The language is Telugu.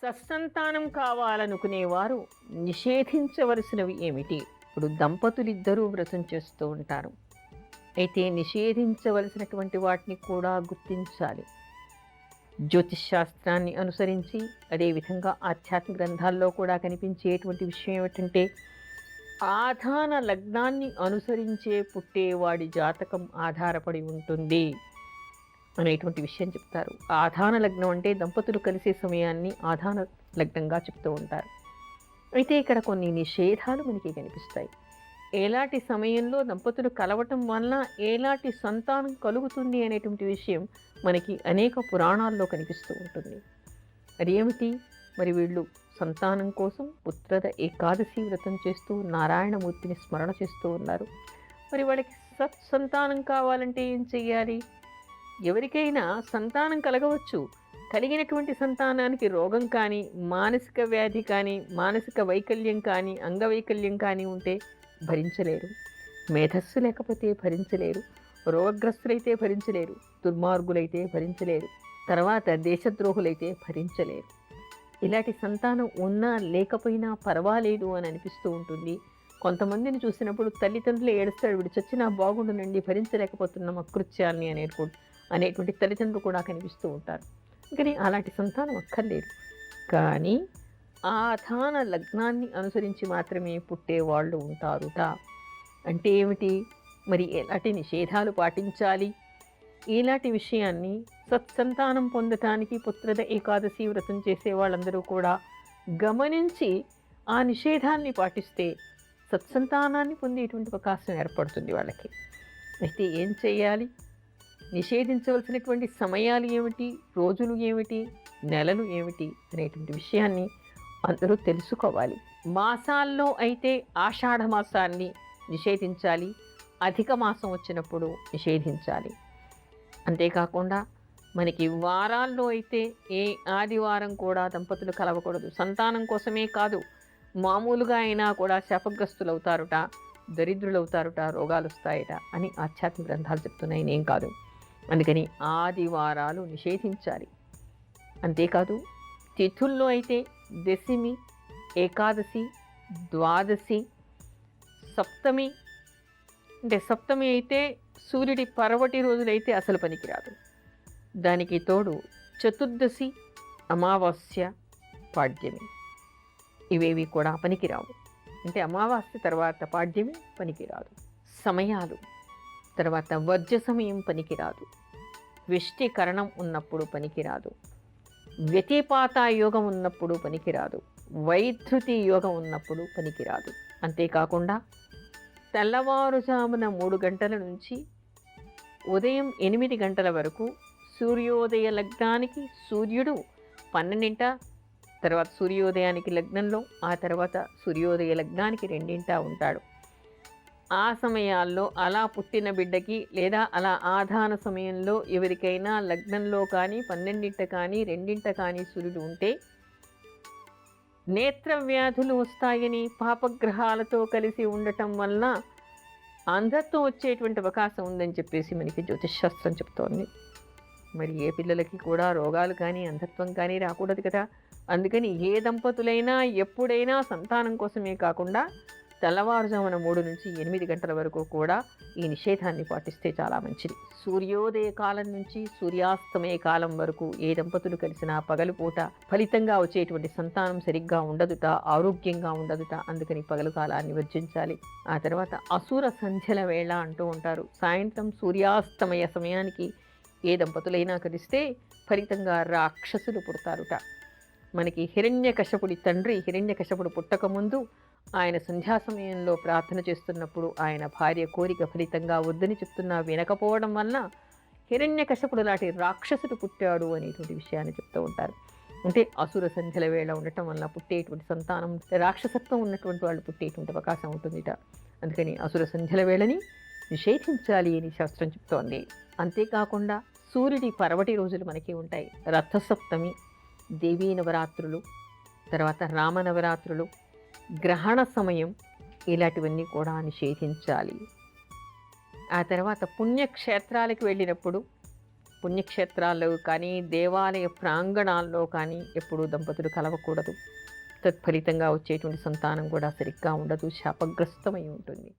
సత్సంతానం కావాలనుకునేవారు నిషేధించవలసినవి ఏమిటి? ఇప్పుడు దంపతులిద్దరూ వ్రతం చేస్తూ ఉంటారు. అయితే నిషేధించవలసినటువంటి వాటిని కూడా గుర్తించాలి. జ్యోతిష్ శాస్త్రాన్ని అనుసరించి, అదేవిధంగా ఆధ్యాత్మిక గ్రంథాల్లో కూడా కనిపించేటువంటి విషయం ఏమిటంటే, ఆధాన లగ్నాన్ని అనుసరించే పుట్టేవాడి జాతకం ఆధారపడి ఉంటుంది అనేటువంటి విషయం చెప్తారు. ఆధాన లగ్నం అంటే దంపతులు కలిసే సమయాన్ని ఆధాన లగ్నంగా చెప్తూ ఉంటారు. అయితే ఇక్కడ కొన్ని నిషేధాలు మనకి కనిపిస్తాయి. ఎలాంటి సమయంలో దంపతులు కలవటం వలన ఎలాంటి సంతానం కలుగుతుంది అనేటువంటి విషయం మనకి అనేక పురాణాల్లో కనిపిస్తూ ఉంటుంది. అది ఏమిటి? మరి వీళ్ళు సంతానం కోసం పుత్రద ఏకాదశి వ్రతం చేస్తూ నారాయణమూర్తిని స్మరణ చేస్తూ ఉన్నారు. మరి వాళ్ళకి సత్సంతానం కావాలంటే ఏం చెయ్యాలి? ఎవరికైనా సంతానం కలగవచ్చు. కలిగినటువంటి సంతానానికి రోగం కానీ, మానసిక వ్యాధి కానీ, మానసిక వైకల్యం కానీ, అంగవైకల్యం కానీ ఉంటే భరించలేరు. మేధస్సు లేకపోతే భరించలేరు. రోగగ్రస్తులైతే భరించలేరు. దుర్మార్గులైతే భరించలేరు. తర్వాత దేశద్రోహులైతే భరించలేరు. ఇలాంటి సంతానం ఉన్నా లేకపోయినా పర్వాలేదు అని అనిపిస్తూ ఉంటుంది. కొంతమందిని చూసినప్పుడు తల్లిదండ్రులు ఏడుస్తాడు, వీడు చచ్చినా బాగుండునండి, భరించలేకపోతున్నాం అకృత్యాల్ని అనేటువంటి తల్లిదండ్రులు కూడా కనిపిస్తూ ఉంటారు. కానీ అలాంటి సంతానం అక్కర్లేదు. కానీ ఆధాన లగ్నాన్ని అనుసరించి మాత్రమే పుట్టేవాళ్ళు ఉంటారుట. అంటే ఏమిటి? మరి ఎలాంటి నిషేధాలు పాటించాలి? ఇలాంటి విషయాన్ని సత్సంతానం పొందటానికి పుత్రద ఏకాదశి వ్రతం చేసే వాళ్ళందరూ కూడా గమనించి ఆ నిషేధాన్ని పాటిస్తే సత్సంతానాన్ని పొందేటువంటి అవకాశం ఏర్పడుతుంది వాళ్ళకి. అయితే ఏం చేయాలి? నిషేధించవలసినటువంటి సమయాలు ఏమిటి? రోజులు ఏమిటి? నెలలు ఏమిటి? అనేటువంటి విషయాన్ని అందరూ తెలుసుకోవాలి. మాసాల్లో అయితే ఆషాఢ మాసాన్ని నిషేధించాలి. అధిక మాసం వచ్చినప్పుడు నిషేధించాలి. అంతేకాకుండా మనకి వారాల్లో అయితే ఏ ఆదివారం కూడా దంపతులు కలవకూడదు. సంతానం కోసమే కాదు, మామూలుగా అయినా కూడా శాపగ్రస్తులు అవుతారుట, దరిద్రులు అవుతారుట, రోగాలు వస్తాయట అని ఆధ్యాత్మిక గ్రంథాలు చెప్తున్నాయి, నేం కాదు. అందుకని ఆదివారాలు నిషేధించాలి. అంతేకాదు తిథుల్లో అయితే దశమి, ఏకాదశి, ద్వాదశి, సప్తమి. అంటే సప్తమి అయితే సూర్యుడి పరవటి రోజులైతే అసలు పనికిరాదు. దానికి తోడు చతుర్దశి, అమావాస్య, పాడ్యమి ఇవేవి కూడా పనికిరావు. అంటే అమావాస్య తర్వాత పాడ్యమి పనికిరాదు. సమయాలు తర్వాత వర్జ సమయం పనికిరాదు. వ్యష్టికరణం ఉన్నప్పుడు పనికిరాదు. వ్యతిపాత యోగం ఉన్నప్పుడు పనికిరాదు. వైధృతి యోగం ఉన్నప్పుడు పనికిరాదు. అంతేకాకుండా తెల్లవారుజామున 3 గంటల నుంచి ఉదయం 8 గంటల వరకు సూర్యోదయ లగ్నానికి సూర్యుడు 12 తర్వాత సూర్యోదయానికి లగ్నంలో, ఆ తర్వాత సూర్యోదయ లగ్నానికి 2 ఉంటాడు. ఆ సమయాల్లో అలా పుట్టిన బిడ్డకి లేదా అలా ఆధాన సమయంలో ఎవరికైనా లగ్నంలో కానీ 12 కానీ 2 కానీ సూర్యుడు ఉంటే నేత్ర వ్యాధులు వస్తాయని, పాపగ్రహాలతో కలిసి ఉండటం వలన అంధత్వం వచ్చేటువంటి అవకాశం ఉందని చెప్పేసి మనకి జ్యోతిషశాస్త్రం చెప్తోంది. మరి ఏ పిల్లలకి కూడా రోగాలు కానీ అంధత్వం కానీ రాకూడదు కదా. అందుకని ఏ దంపతులైనా ఎప్పుడైనా సంతానం కోసమే కాకుండా తెల్లవారుజామున 3 నుంచి 8 గంటల వరకు కూడా ఈ నిషేధాన్ని పాటిస్తే చాలా మంచిది. సూర్యోదయ కాలం నుంచి సూర్యాస్తమయ కాలం వరకు ఏ దంపతులు కలిసినా పగలు పూట ఫలితంగా వచ్చేటువంటి సంతానం సరిగ్గా ఉండదుట, ఆరోగ్యంగా ఉండదుట. అందుకని పగలు కాలాన్ని వర్జించాలి. ఆ తర్వాత అసుర సంధ్యల వేళ అంటూ ఉంటారు. సాయంత్రం సూర్యాస్తమయ సమయానికి ఏ దంపతులైనా కలిస్తే ఫలితంగా రాక్షసులు పుడతారుట. మనకి హిరణ్యకశపుడి తండ్రి హిరణ్యకశపుడు పుట్టకముందు ఆయన సంధ్యా సమయంలో ప్రార్థన చేస్తున్నప్పుడు ఆయన భార్య కోరిక ఫలితంగా వద్దని చెప్తున్నా వినకపోవడం వలన హిరణ్యకశపుడు లాంటి రాక్షసుడు పుట్టాడు అనేటువంటి విషయాన్ని చెప్తూ ఉంటారు. అంటే అసుర సంధ్యల వేళ ఉండటం వలన పుట్టేటువంటి సంతానం రాక్షసత్వం ఉన్నటువంటి వాళ్ళు పుట్టేటువంటి అవకాశం ఉంటుందిట. అందుకని అసుర సంధ్యల వేళని నిషేధించాలి అని శాస్త్రం చెప్తోంది. అంతేకాకుండా సూర్యుడి పరవటి రోజులు మనకి ఉంటాయి. రథసప్తమి, దేవీ నవరాత్రులు, తర్వాత రామనవరాత్రులు, గ్రహణ సమయం, ఇలాంటివన్నీ కూడా నిషేధించాలి. ఆ తర్వాత పుణ్యక్షేత్రాలకు వెళ్ళినప్పుడు పుణ్యక్షేత్రాల్లో కానీ, దేవాలయ ప్రాంగణాల్లో కానీ ఎప్పుడూ దంపతులు కలవకూడదు. తత్ఫలితంగా వచ్చేటువంటి సంతానం కూడా సరిగ్గా ఉండదు. శాపగ్రస్తమై ఉంటుంది.